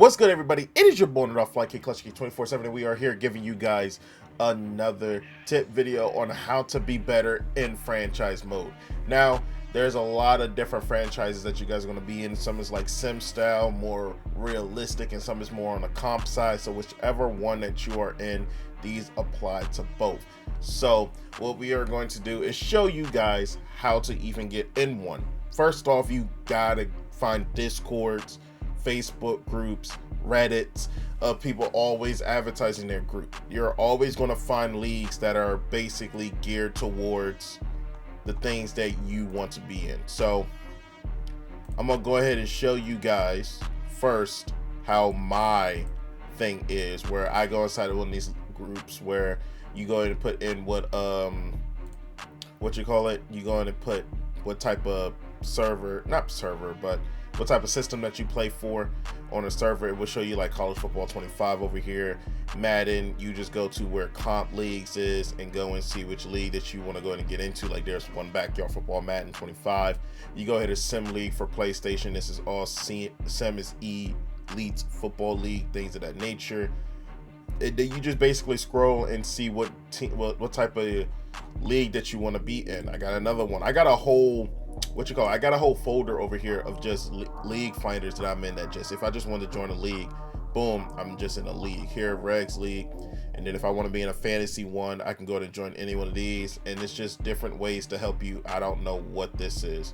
What's good, everybody? It is your boy Fliff Code 24/7, and we are here giving you guys another tip video on how to be better in franchise mode. Now, there's a lot of different franchises that you guys are going to be in. Some is like sim style, more realistic, and some is more on the comp side. So whichever one that you are in, these apply to both. So what we are going to do is show you guys how to even get in one. First off, you gotta find Discords, Facebook groups, Reddits of people always advertising their group. You're always going to find leagues that are basically geared towards the things that you want to be in. So I'm going to go ahead and show you guys first how my thing is, where I go inside of one of these groups where you go ahead and put in what you call it. You go ahead and put what type of what type of system that you play for on a server. It will show you like college football 25 over here. Madden, you just go to where comp leagues is and go and see which league that you want to go ahead and get into. Like there's one backyard football, Madden 25. You go ahead to Sim League for PlayStation. This is all Sim is Elite Football League, things of that nature. You just basically scroll and see what type of league that you want to be in. I got another one. I got a whole I got a whole folder over here of just league finders that I'm in, that just if I just want to join a league, boom, I'm just in a league here, Regs League. And then if I want to be in a fantasy one, I can go to join any one of these, and it's just different ways to help you. I don't know what this is.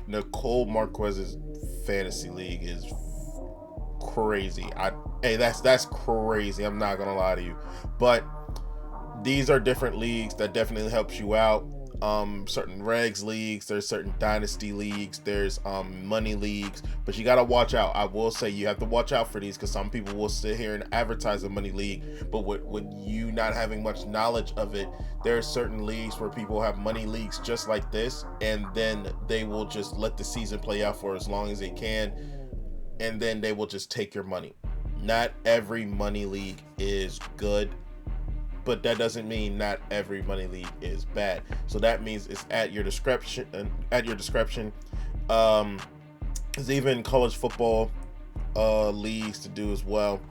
Nicole Marquez's fantasy league is crazy. Hey, that's crazy. I'm not gonna lie to you, but these are different leagues that definitely helps you out. Certain regs leagues, there's certain dynasty leagues, there's money leagues, but you got to watch out. I will say you have to watch out for these, because some people will sit here and advertise a money league, but with you not having much knowledge of it, there are certain leagues where people have money leagues just like this, and then they will just let the season play out for as long as they can, and then they will just take your money. Not every money league is good, but that doesn't mean not every money league is bad. So that means it's at your discretion. There's even college football leagues to do as well.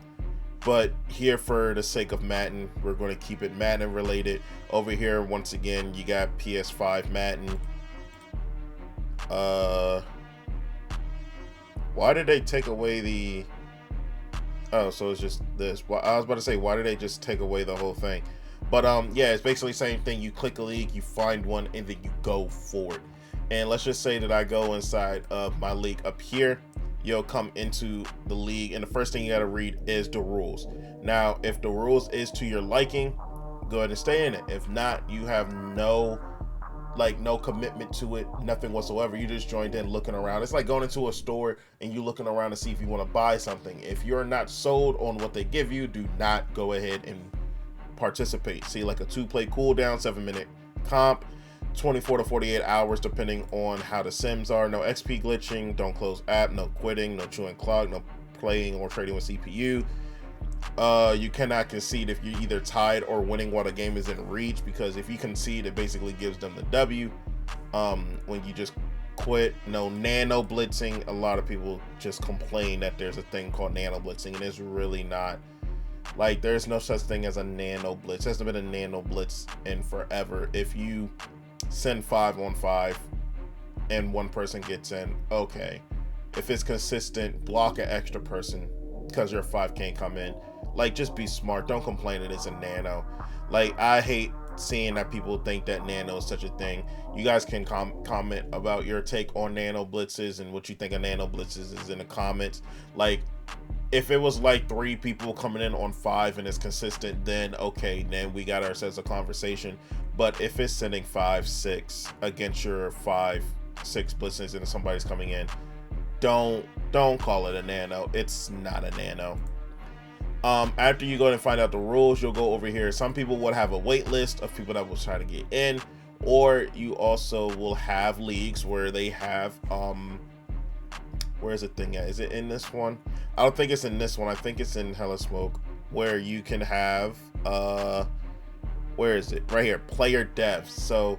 But here, for the sake of Madden, we're going to keep it Madden related. Over here, once again, you got PS5 Madden. Why did they take away the... Oh, so it's just this. Well, I was about to say, why did they just take away the whole thing? But yeah, it's basically the same thing. You click a league, you find one, and then you go for it. And let's just say that I go inside of my league up here. You'll come into the league, and the first thing you got to read is the rules. Now, if the rules is to your liking, go ahead and stay in it. If not, you have no commitment to it, nothing whatsoever. You just joined in looking around. It's like going into a store and you looking around to see if you want to buy something. If you're not sold on what they give you, do not go ahead and participate. See, like a 2-play cooldown, 7-minute comp, 24 to 48 hours depending on how the sims are. No XP glitching, don't close app, no quitting, no chewing clock, no playing or trading with CPU. You cannot concede if you're either tied or winning while the game is in reach, because if you concede, it basically gives them the W. When you just quit, no nano blitzing. A lot of people just complain that there's a thing called nano blitzing, and it's really not. Like, there's no such thing as a nano blitz. There hasn't been a nano blitz in forever. If you send 5-on-5 and one person gets in, okay. If it's consistent, block an extra person because your 5 can't come in. Like, just be smart. Don't complain that it's a nano. Like, I hate seeing that people think that nano is such a thing. You guys can comment about your take on nano blitzes and what you think of nano blitzes is in the comments. Like, if it was like 3 people coming in on 5 and it's consistent, then okay, then we got ourselves a conversation. But if it's sending 5-6 against your 5-6 blitzes and somebody's coming in, don't call it a nano. It's not a nano. After you go and find out the rules, you'll go over here. Some people would have a wait list of people that will try to get in, or you also will have leagues where they have where's the thing at? Is it in this one? I don't think it's in this one. I think it's in Hella Smoke, where you can have where is it? Right here, player dev. So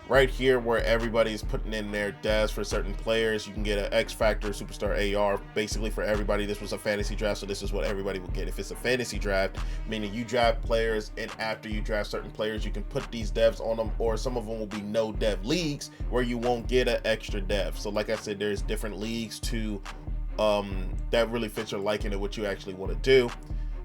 right here where everybody's putting in their devs for certain players. You can get an X Factor, Superstar, AR, basically for everybody. This was a fantasy draft, so this is what everybody will get. If it's a fantasy draft, meaning you draft players, and after you draft certain players, you can put these devs on them, or some of them will be no dev leagues where you won't get an extra dev. So like I said, there's different leagues to that really fits your liking and what you actually want to do.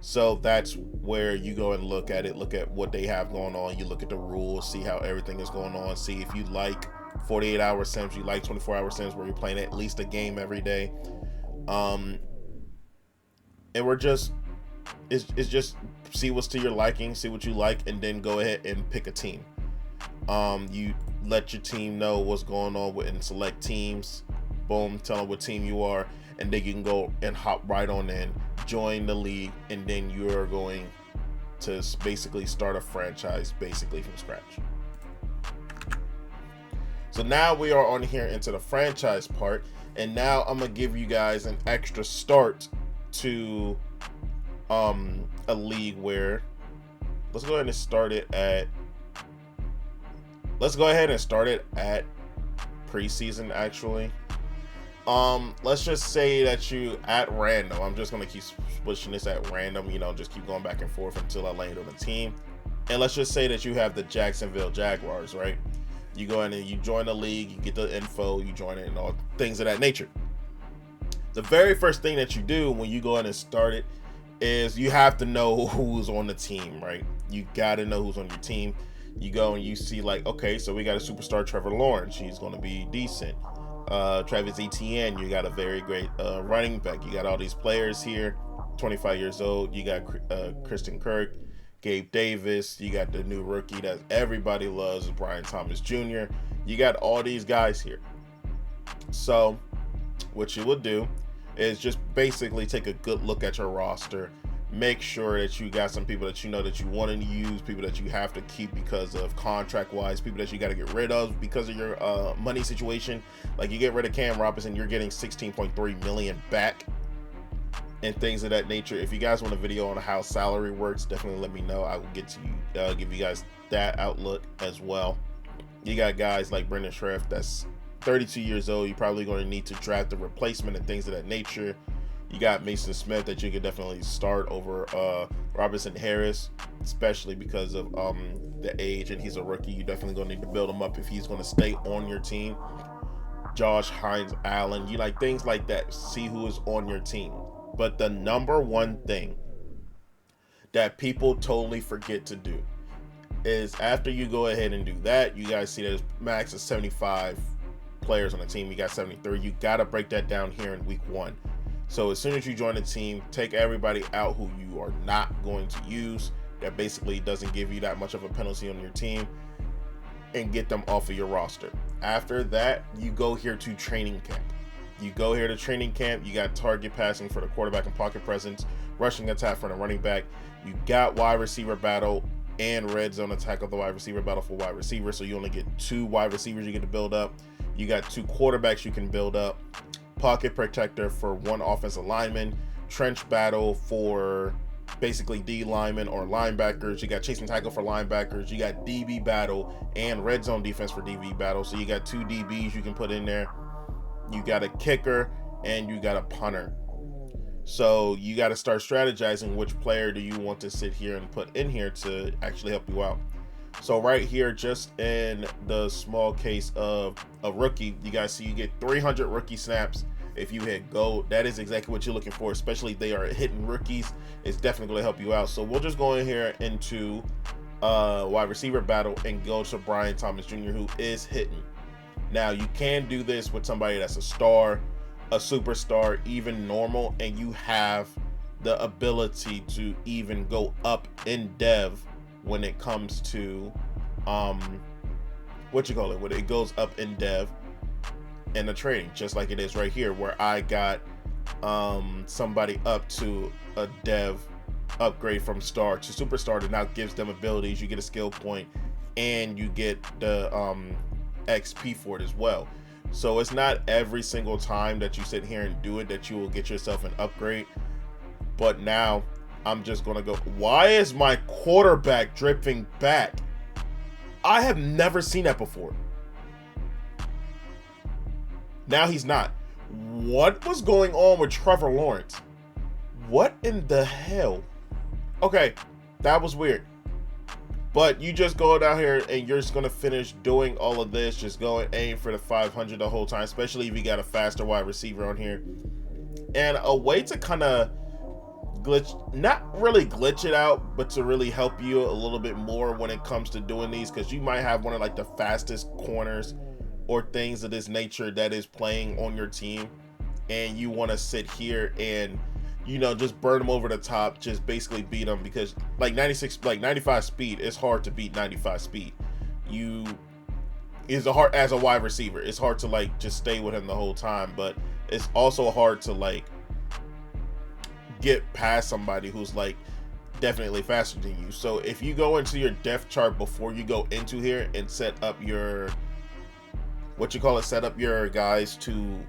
So that's where you go and look at what they have going on. You look at the rules, see how everything is going on, see if you like 48-hour sims, you like 24-hour sims where you're playing at least a game every day. And we're just, it's just see what's to your liking, see what you like, and then go ahead and pick a team. You let your team know what's going on with and select teams. Boom, tell them what team you are, and then you can go and hop right on in, join the league, and then you're going to basically start a franchise basically from scratch. So now we are on here into the franchise part, and now I'm gonna give you guys an extra start to a league where let's go ahead and start it at preseason actually. Let's just say that you at random, I'm just gonna keep switching this at random, you know, just keep going back and forth until I land on a team. And let's just say that you have the Jacksonville Jaguars, right? You go in and you join the league, you get the info, you join it, and all things of that nature. The very first thing that you do when you go in and start it is you have to know who's on the team, right? You gotta know who's on your team. You go and you see like, okay, so we got a superstar, Trevor Lawrence, he's gonna be decent. Travis Etienne, you got a very great running back. You got all these players here, 25 years old. You got Christian Kirk, Gabe Davis. You got the new rookie that everybody loves, Brian Thomas Jr. You got all these guys here. So what you would do is just basically take a good look at your roster. Make sure that you got some people that you know that you want to use, people that you have to keep because of contract-wise, people that you got to get rid of because of your money situation. Like you get rid of Cam Robinson, you're getting $16.3 million back and things of that nature. If you guys want a video on how salary works, definitely let me know. I will get to you, give you guys that outlook as well. You got guys like Brendan Schreff that's 32 years old. You're probably going to need to draft a replacement and things of that nature. You got Mason Smith that you could definitely start over Robinson Harris, especially because of the age, and he's a rookie. You definitely gonna need to build him up if he's gonna stay on your team. Josh Hines Allen, you like things like that. See who is on your team. But the number one thing that people totally forget to do is after you go ahead and do that, you guys see that it's max of 75 players on the team. You got 73. You gotta break that down here in week 1. So as soon as you join the team, take everybody out who you are not going to use. That basically doesn't give you that much of a penalty on your team, and get them off of your roster. After that, you go here to training camp. You go here to training camp. You got target passing for the quarterback and pocket presence, rushing attack for the running back. You got wide receiver battle and red zone attack of the wide receiver battle for wide receiver. So you only get 2 wide receivers you get to build up. You got 2 quarterbacks you can build up. Pocket protector for 1 offensive lineman, trench battle for basically D linemen or linebackers. You got chasing tackle for linebackers. You got DB battle and red zone defense for DB battle. So you got 2 DBs you can put in there. You got a kicker and you got a punter. So you got to start strategizing which player do you want to sit here and put in here to actually help you out. So right here, just in the small case of a rookie, you guys see you get 300 rookie snaps if you hit gold. That is exactly what you're looking for, especially if they are hitting rookies. It's definitely going to help you out. So we'll just go in here into wide receiver battle and go to Brian Thomas Jr., who is hitting. Now you can do this with somebody that's a star, a superstar, even normal, and you have the ability to even go up in dev when it comes to when it goes up in dev in the trading, just like it is right here where I got somebody up to a dev upgrade from star to superstar that now gives them abilities. You get a skill point and you get the XP for it as well. So it's not every single time that you sit here and do it that you will get yourself an upgrade. But now I'm just gonna go. Why is my quarterback dripping back? I have never seen that before. Now he's not. What was going on with Trevor Lawrence? What in the hell? Okay, that was weird. But you just go down here and you're just going to finish doing all of this. Just go and aim for the 500 the whole time, especially if you got a faster wide receiver on here. And a way to kind of not really glitch it out, but to really help you a little bit more when it comes to doing these, because you might have one of like the fastest corners or things of this nature that is playing on your team, and you want to sit here and, you know, just burn them over the top, just basically beat them, because like 95 speed, it's hard to beat 95 speed. As a wide receiver, it's hard to like just stay with him the whole time, but it's also hard to like get past somebody who's like definitely faster than you. So if you go into your depth chart before you go into here and set up your set up your guys to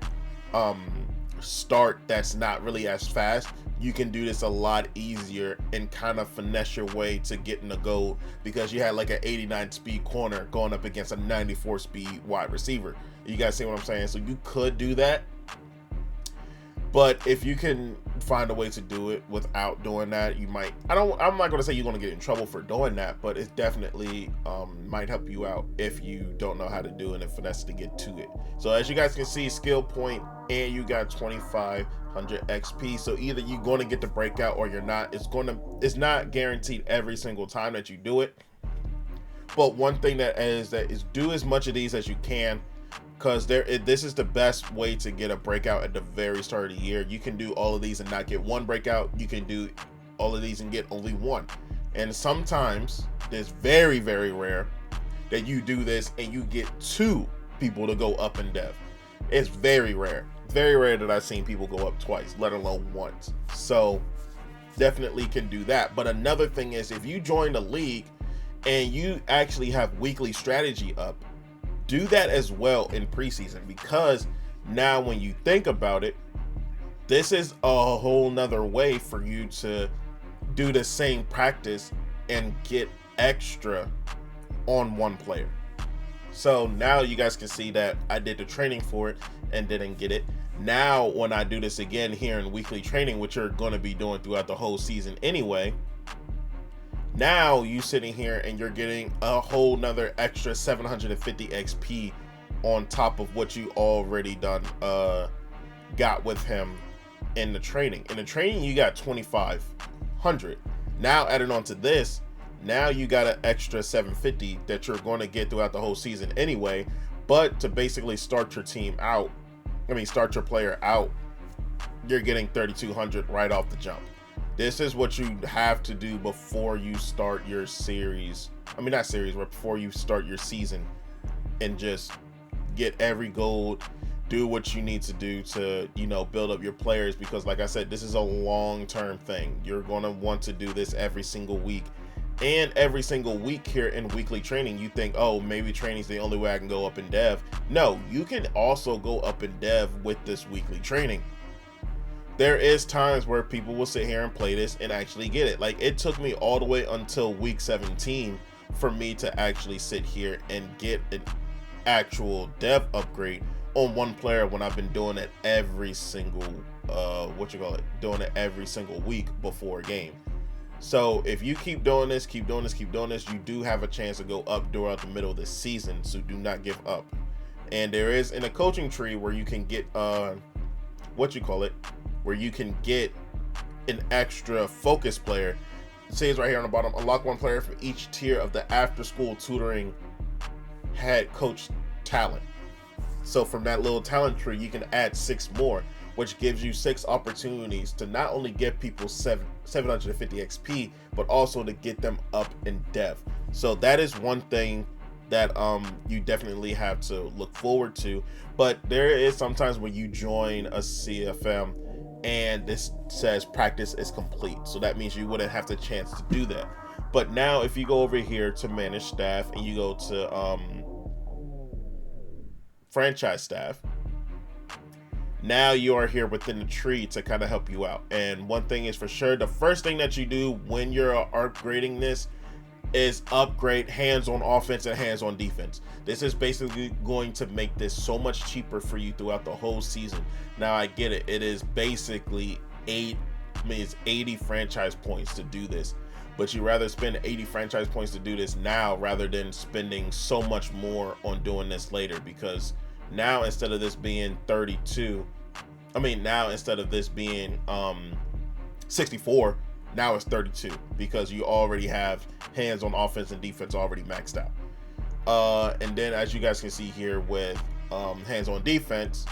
start that's not really as fast, you can do this a lot easier and kind of finesse your way to getting a goal, because you had like an 89 speed corner going up against a 94 speed wide receiver. You guys see what I'm saying? So you could do that, but if you can find a way to do it without doing that, you might. I'm not going to say you're going to get in trouble for doing that, but it definitely might help you out if you don't know how to do it and finesse to get to it. So as you guys can see, skill point, and you got 2500 XP. So either you're going to get the breakout or you're not. It's not guaranteed every single time that you do it. But one thing that is do as much of these as you can, because this is the best way to get a breakout at the very start of the year. You can do all of these and not get one breakout. You can do all of these and get only one. And sometimes it's very, very rare that you do this and you get two people to go up in dev. It's very rare. Very rare that I've seen people go up twice, let alone once. So definitely can do that. But another thing is, if you join the league and you actually have weekly strategy up, do that as well in preseason, because now when you think about it, this is a whole nother way for you to do the same practice and get extra on one player. So now you guys can see that I did the training for it and didn't get it. Now when I do this again here in weekly training, which you're going to be doing throughout the whole season anyway, now you sitting here and you're getting a whole nother extra 750 XP on top of what you already got with him in the training. In the training, you got 2500. Now added on to this, now you got an extra 750 that you're going to get throughout the whole season anyway. But to basically start your team out, start your player out, you're getting 3200 right off the jump. This is what you have to do before you start your series. Not series, but before you start your season, and just get every gold, do what you need to do to, build up your players, because like I said, this is a long-term thing. You're going to want to do this every single week. And every single week here in weekly training, you think, oh, maybe training is the only way I can go up in dev. No, you can also go up in dev with this weekly training. There is times where people will sit here and play this and actually get it. Like, it took me all the way until week 17 for me to actually sit here and get an actual dev upgrade on one player, when I've been doing it every single doing it every single week before a game. So if you keep doing this, you do have a chance to go up throughout the middle of the season. So do not give up. And there is in a coaching tree where you can get where you can get an extra focus player. It says right here on the bottom, unlock one player from each tier of the after school tutoring head coach talent. So from that little talent tree, you can add 6 more, which gives you 6 opportunities to not only get people 750 XP, but also to get them up in dev. So that is one thing that you definitely have to look forward to. But there is sometimes when you join a CFM and this says practice is complete, so that means you wouldn't have the chance to do that. But now if you go over here to manage staff and you go to franchise staff, now you are here within the tree to kind of help you out. And one thing is for sure, the first thing that you do when you're upgrading this, is upgrade hands on offense and hands on defense. This is basically going to make this so much cheaper for you throughout the whole season. Now I get it. It is basically it's 80 franchise points to do this, but you rather spend 80 franchise points to do this now rather than spending so much more on doing this later, because now instead of this being 32, now instead of this being 64, now it's 32, because you already have hands on offense and defense already maxed out. And then as you guys can see here with hands on defense,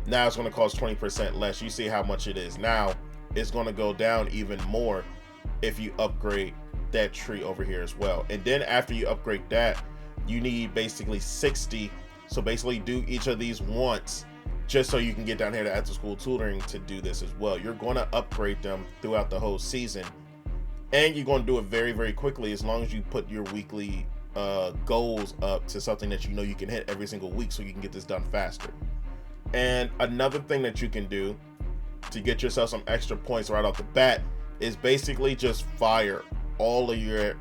now it's going to cost 20% less. You see how much it is now. It's going to go down even more if you upgrade that tree over here as well. And then after you upgrade that, you need basically 60. So basically do each of these once, just so you can get down here to after school tutoring to do this as well. You're going to upgrade them throughout the whole season, and you're going to do it very, very quickly, as long as you put your weekly goals up to something that you know you can hit every single week, so you can get this done faster. And another thing that you can do to get yourself some extra points right off the bat is basically just fire all of your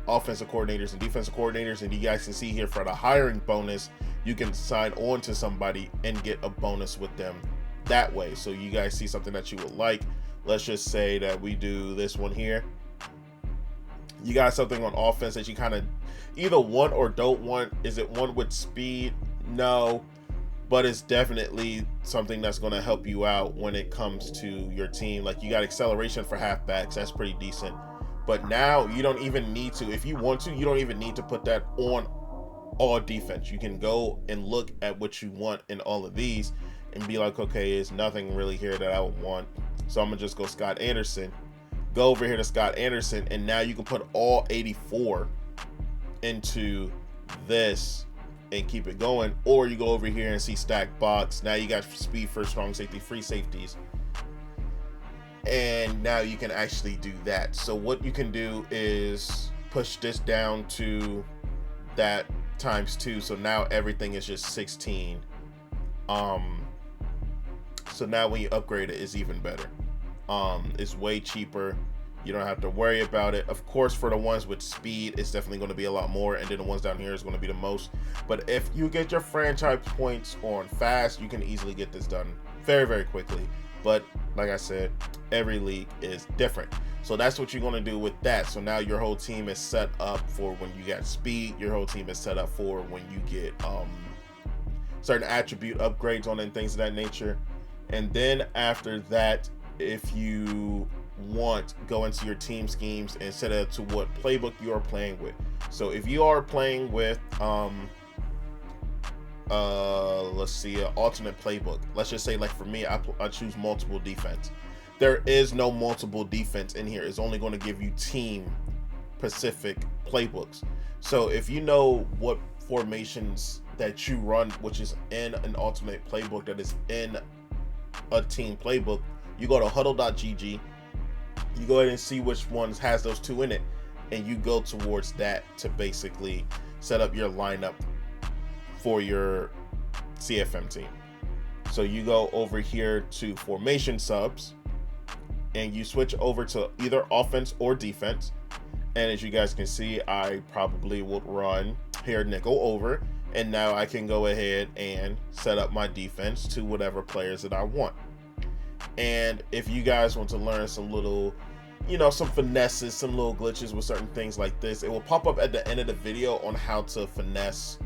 offensive coordinators and defensive coordinators. And you guys can see here for the hiring bonus, you can sign on to somebody and get a bonus with them that way. So you guys see something that you would like. Let's just say that we do this one here. You got something on offense that you kind of either want or don't want. Is it one with speed? No, but it's definitely something that's going to help you out when it comes to your team. Like, you got acceleration for halfbacks. That's pretty decent. But now you don't even need to. If you want to, you don't even need to put that on all defense. You can go and look at what you want in all of these and be like, okay, there's nothing really here that I would want. So I'm going to just go Scott Anderson. Go over here to Scott Anderson, and now you can put all 84 into this and keep it going. Or you go over here and see stack box. Now you got speed for strong safety, free safeties, and now you can actually do that. So what you can do is push this down to that ×2. So now everything is just 16. So now when you upgrade it, it's even better. It's way cheaper. You don't have to worry about it. Of course, for the ones with speed, it's definitely going to be a lot more, and then the ones down here is going to be the most. But if you get your franchise points on fast, you can easily get this done very, very quickly. But like I said, every league is different. So that's what you're going to do with that. So now your whole team is set up for when you got speed. Your whole team is set up for when you get certain attribute upgrades on and things of that nature. And then after that, if you want, go into your team schemes and set it to what playbook you are playing with. So if you are playing with let's see, an alternate playbook, let's just say, like for me, I choose multiple defense. There is no multiple defense in here. It's only going to give you team specific playbooks. So if you know what formations that you run, which is in an alternate playbook that is in a team playbook, you go to huddle.gg, you go ahead and see which ones has those two in it, and you go towards that to basically set up your lineup for your CFM team. So you go over here to formation subs, and you switch over to either offense or defense. And as you guys can see, I probably would run here nickel over, and now I can go ahead and set up my defense to whatever players that I want. And if you guys want to learn some little, some finesses, some little glitches with certain things like this, it will pop up at the end of the video on how to finesse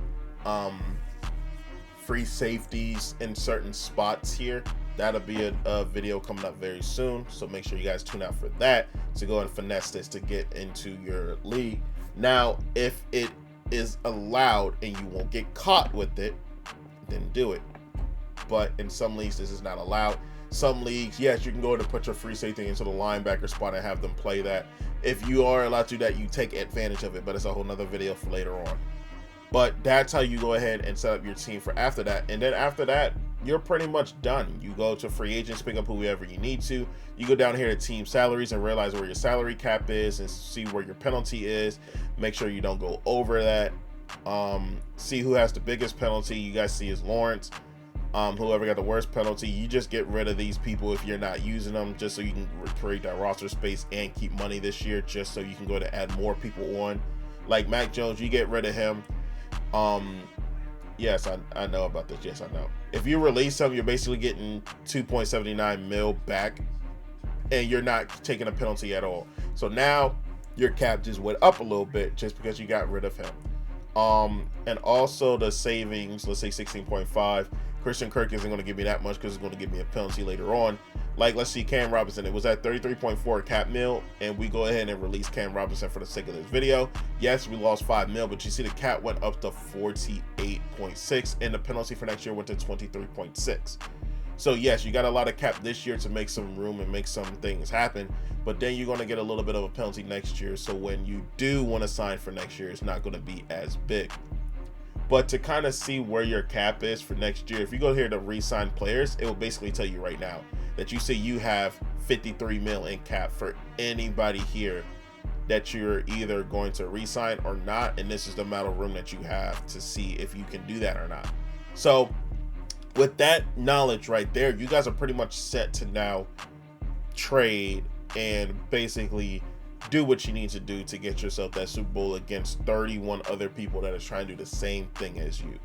free safeties in certain spots here. That'll be a video coming up very soon, so make sure you guys tune out for that to go and finesse this to get into your league. Now, if it is allowed and you won't get caught with it, then do it. But in some leagues, this is not allowed. Some leagues, yes, you can go to put your free safety into the linebacker spot and have them play that. If you are allowed to do that, you take advantage of it, but it's a whole nother video for later on. But that's how you go ahead and set up your team for after that. And then after that, you're pretty much done. You go to free agents, pick up whoever you need to. You go down here to team salaries and realize where your salary cap is and see where your penalty is. Make sure you don't go over that. See who has the biggest penalty. You guys see is Lawrence. Whoever got the worst penalty, you just get rid of these people if you're not using them, just so you can create that roster space and keep money this year, just so you can go to add more people on. Like Mac Jones, you get rid of him. Yes, I know about this. Yes, I know. If you release him, you're basically getting 2.79 mil back, and you're not taking a penalty at all. So now your cap just went up a little bit just because you got rid of him. And also the savings, let's say 16.5. Christian Kirk isn't going to give me that much because it's going to give me a penalty later on. Like, let's see, Cam Robinson, it was at 33.4 cap mil, and we go ahead and release Cam Robinson for the sake of this video. Yes, we lost 5 mil, but you see the cap went up to 48.6, and the penalty for next year went to 23.6. So yes, you got a lot of cap this year to make some room and make some things happen, but then you're going to get a little bit of a penalty next year. So when you do want to sign for next year, it's not going to be as big. But to kind of see where your cap is for next year, if you go here to re-sign players, it will basically tell you right now that you see you have 53 mil in cap for anybody here that you're either going to re-sign or not. And this is the amount of room that you have to see if you can do that or not. So with that knowledge right there, you guys are pretty much set to now trade and basically do what you need to do to get yourself that Super Bowl against 31 other people that are trying to do the same thing as you.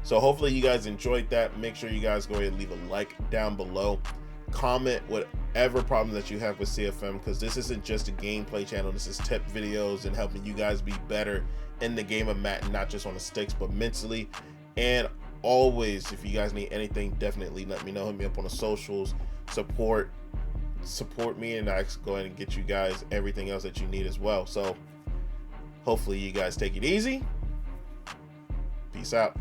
So hopefully you guys enjoyed that. Make sure you guys go ahead and leave a like down below. Comment whatever problem that you have with CFM, because this isn't just a gameplay channel. This is tip videos and helping you guys be better in the game of Madden, not just on the sticks, but mentally. And always, if you guys need anything, definitely let me know. Hit me up on the socials. Support me, and I go ahead and get you guys everything else that you need as well. So hopefully you guys take it easy. Peace out.